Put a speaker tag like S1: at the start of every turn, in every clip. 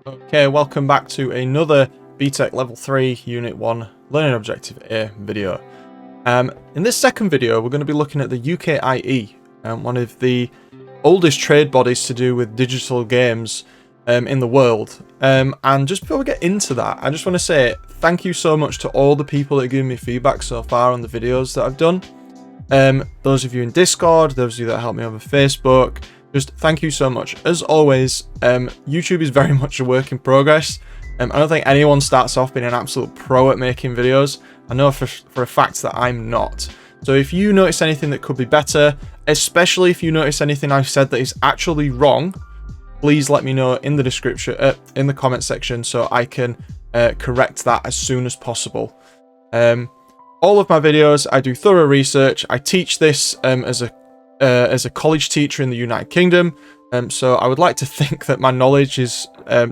S1: Okay, welcome back to another BTEC Level 3 Unit 1 Learning Objective A video. In this second video, we're going to be looking at the UKIE, one of the oldest trade bodies to do with digital games in the world. And just before we get into that, I just want to say thank you so much to all the people that have given me feedback so far on the videos that I've done. Those of you in Discord, those of you that helped me over Facebook, just thank you so much. As always, YouTube is very much a work in progress. I don't think anyone starts off being an absolute pro at making videos. I know for a fact that I'm not. So if you notice anything that could be better, especially if you notice anything I've said that is actually wrong, please let me know in the description, in the comment section, so I can correct that as soon as possible. All of my videos, I do thorough research. I teach this as a college teacher in the United Kingdom, so I would like to think that my knowledge is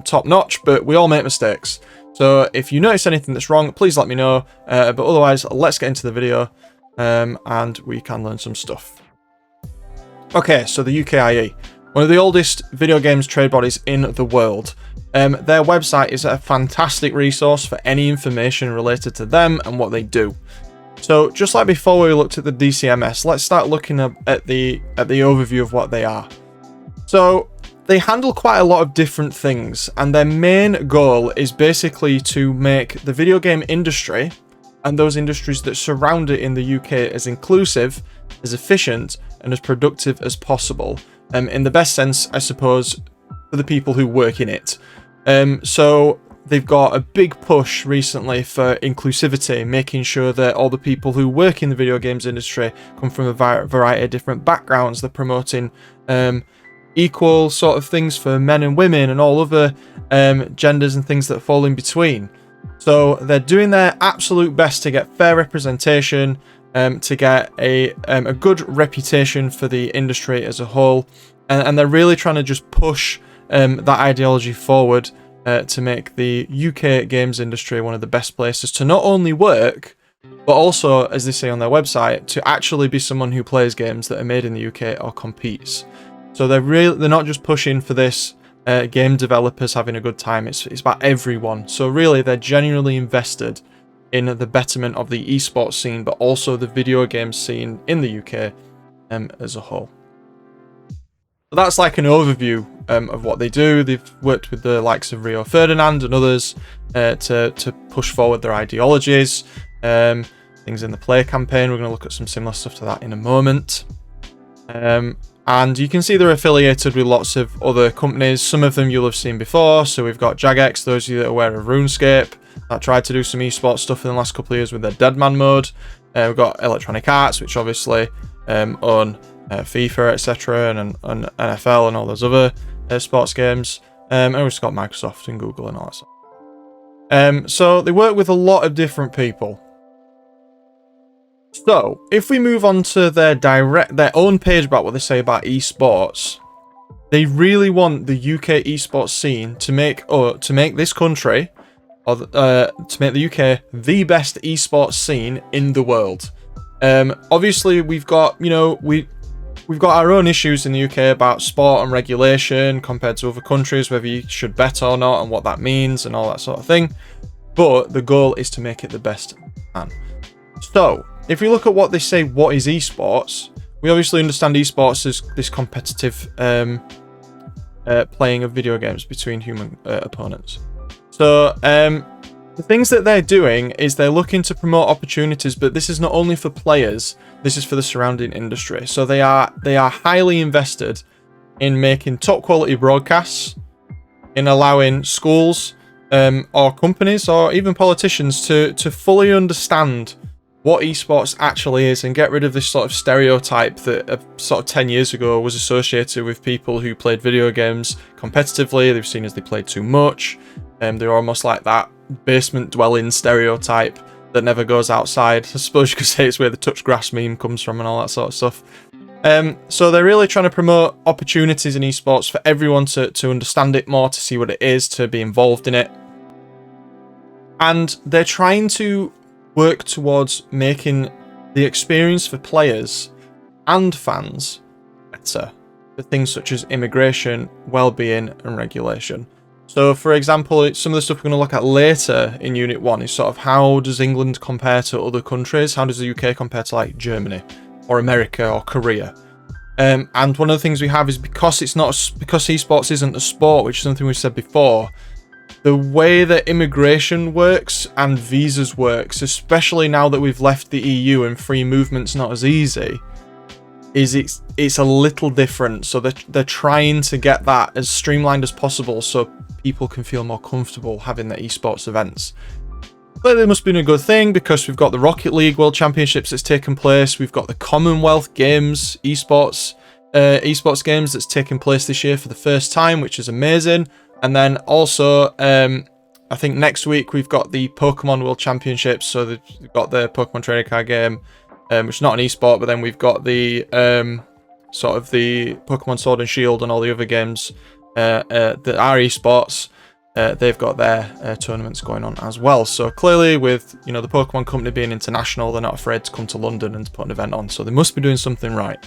S1: top notch, but we all make mistakes. So if you notice anything that's wrong, please let me know, but otherwise let's get into the video and we can learn some stuff. Okay, so the UKIE, one of the oldest video games trade bodies in the world. Their website is a fantastic resource for any information related to them and what they do. So just like before we looked at the DCMS, let's start looking at the overview of what they are. So they handle quite a lot of different things, and their main goal is basically to make the video game industry and those industries that surround it in the UK as inclusive, as efficient, and as productive as possible. In the best sense, I suppose, for the people who work in it. So they've got a big push recently for inclusivity, making sure that all the people who work in the video games industry come from a variety of different backgrounds. They're promoting equal sort of things for men and women and all other genders and things that fall in between. So they're doing their absolute best to get fair representation, to get a good reputation for the industry as a whole, and they're really trying to just push that ideology forward to make the UK games industry one of the best places to not only work, but also, as they say on their website, to actually be someone who plays games that are made in the UK or competes. So they're not just pushing for this game developers having a good time, it's about everyone. So really they're genuinely invested in the betterment of the esports scene, but also the video game scene in the UK as a whole. So that's like an overview of what they do. They've worked with the likes of Ferdinand and others to push forward their ideologies. Things in the P.L.A.Y campaign, we're going to look at some similar stuff to that in a moment. And you can see they're affiliated with lots of other companies. Some of them you'll have seen before. So we've got Jagex, those of you that are aware of RuneScape, that tried to do some esports stuff in the last couple of years with their Deadman mode. We've got Electronic Arts, which obviously own FIFA, etc., and NFL and all those other sports games. And we've just got Microsoft and Google and all that stuff. So they work with a lot of different people. So if we move on to their own page about what they say about esports, they really want the UK esports scene to make this country, or to make the UK the best esports scene in the world. Obviously we've got, we've got our own issues in the UK about sport and regulation compared to other countries, whether you should bet or not and what that means and all that sort of thing. But the goal is to make it the best we can. So if we look at what they say, what is esports? We obviously understand esports as this competitive playing of video games between human opponents. So the things that they're doing is they're looking to promote opportunities, but this is not only for players, this is for the surrounding industry. So they are highly invested in making top quality broadcasts, in allowing schools or companies or even politicians to fully understand what esports actually is and get rid of this sort of stereotype that sort of 10 years ago was associated with people who played video games competitively. They've seen as they played too much. They're almost like that basement dwelling stereotype that never goes outside. I suppose you could say it's where the touch grass meme comes from and all that sort of stuff. So they're really trying to promote opportunities in esports for everyone to understand it more, to see what it is, to be involved in it. And they're trying to work towards making the experience for players and fans better for things such as immigration, well-being and regulation. So, for example, some of the stuff we're going to look at later in Unit 1 is sort of how does England compare to other countries? How does the UK compare to like Germany or America or Korea? And one of the things we have is because esports isn't a sport, which is something we've said before, the way that immigration works and visas works, especially now that we've left the EU and free movement's not as easy, is it's a little different. So they're trying to get that as streamlined as possible so people can feel more comfortable having their esports events. But it must be a good thing because we've got the Rocket League World Championships that's taken place. We've got the Commonwealth Games esports games that's taken place this year for the first time, which is amazing. And then also, I think next week we've got the Pokemon World Championships. So we've got the Pokemon trading card game, which is not an esport, but then we've got the sort of the Pokemon Sword and Shield and all the other games that are esports. They've got their tournaments going on as well. So clearly, with the Pokemon company being international, they're not afraid to come to London and to put an event on. So they must be doing something right.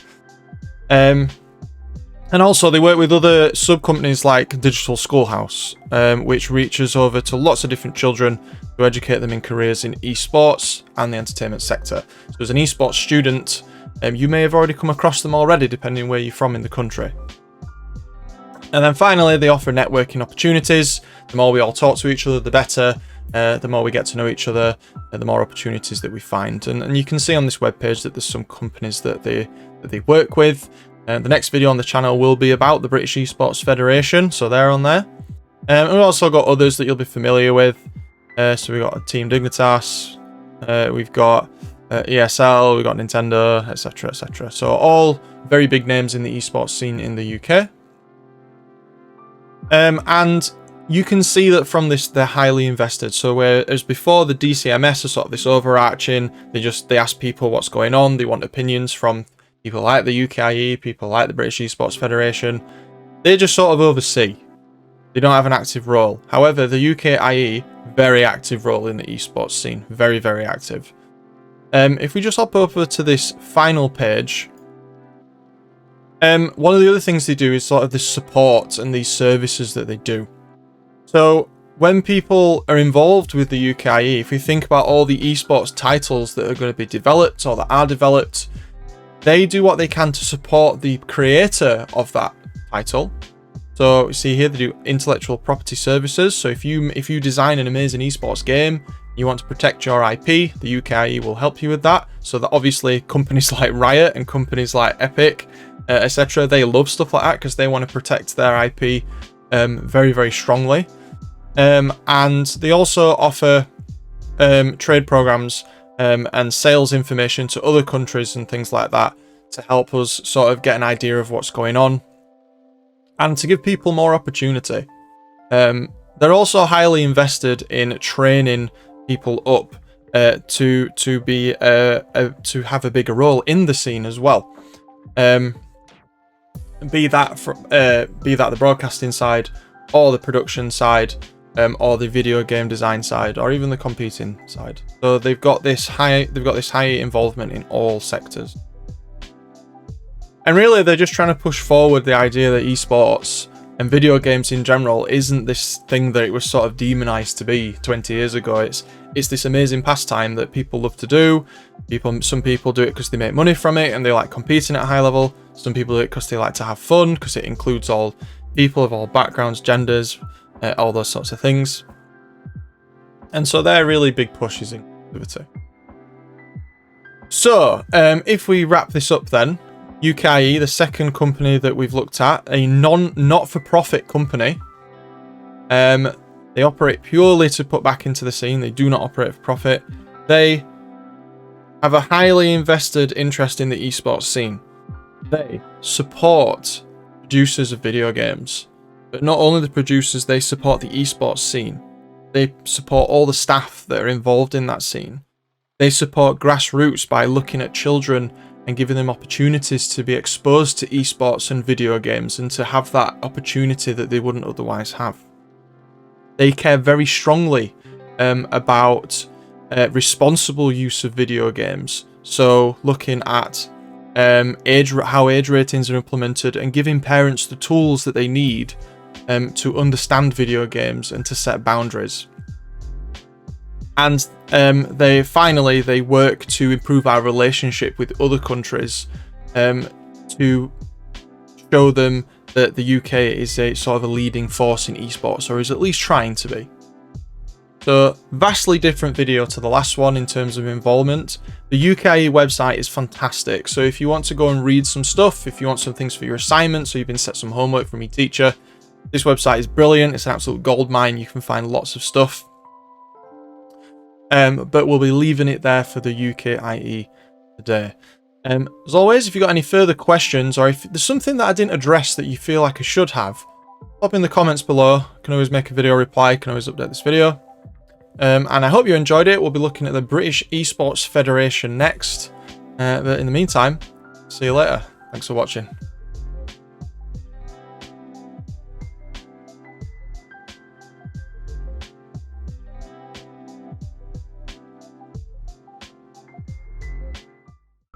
S1: And also, they work with other sub-companies like Digital Schoolhouse, which reaches over to lots of different children to educate them in careers in esports and the entertainment sector. So as an esports student, you may have already come across them already, depending on where you're from in the country. And then finally, they offer networking opportunities. The more we all talk to each other, the better. The more we get to know each other, the more opportunities that we find. And you can see on this webpage that there's some companies that they work with. The next video on the channel will be about the British Esports Federation, so they're on there. And we've also got others that you'll be familiar with. So we've got Team Dignitas, we've got ESL, we've got Nintendo, etc, etc. So all very big names in the esports scene in the UK. And you can see that from this, they're highly invested. So whereas before the DCMS are sort of this overarching, they ask people what's going on, they want opinions from people like the UKIE, people like the British Esports Federation. They just sort of oversee. They don't have an active role. However, the UKIE, very active role in the esports scene. Very, very active. If we just hop over to this final page, one of the other things they do is sort of this support and these services that they do. So when people are involved with the UKIE, if we think about all the esports titles that are going to be developed or that are developed, they do what they can to support the creator of that title. So you see here they do intellectual property services. So if you design an amazing esports game, you want to protect your IP, the UKIE will help you with that. So that obviously companies like Riot and companies like Epic, etc., they love stuff like that because they want to protect their IP very, very strongly. And they also offer trade programs and sales information to other countries and things like that to help us sort of get an idea of what's going on and to give people more opportunity. They're also highly invested in training people up to have a bigger role in the scene as well. Be that the broadcasting side or the production side, or the video game design side, or even the competing side. So they've got this high involvement in all sectors. And really, they're just trying to push forward the idea that esports and video games in general isn't this thing that it was sort of demonized to be 20 years ago. It's this amazing pastime that people love to do. Some people do it because they make money from it and they like competing at a high level. Some people do it because they like to have fun, because it includes all people of all backgrounds, genders, all those sorts of things. And so they're really big pushes in activity. So if we wrap this up then, UKIE, the second company that we've looked at, a not-for-profit company. They operate purely to put back into the scene. They do not operate for profit. They have a highly invested interest in the esports scene. They support producers of video games. But not only the producers, they support the esports scene. They support all the staff that are involved in that scene. They support grassroots by looking at children and giving them opportunities to be exposed to esports and video games and to have that opportunity that they wouldn't otherwise have. They care very strongly about responsible use of video games. So looking at how age ratings are implemented and giving parents the tools that they need to understand video games and to set boundaries. And they work to improve our relationship with other countries, to show them that the UK is a sort of a leading force in esports, or is at least trying to be. So, vastly different video to the last one in terms of involvement. The UKIE website is fantastic, so if you want to go and read some stuff, if you want some things for your assignments, or you've been set some homework from your teacher, this website is brilliant. It's an absolute goldmine. You can find lots of stuff. But we'll be leaving it there for the UKIE today. As always, if you've got any further questions, or if there's something that I didn't address that you feel like I should have, pop in the comments below. I can always make a video reply, I can always update this video. And I hope you enjoyed it. We'll be looking at the British Esports Federation next. But in the meantime, see you later. Thanks for watching.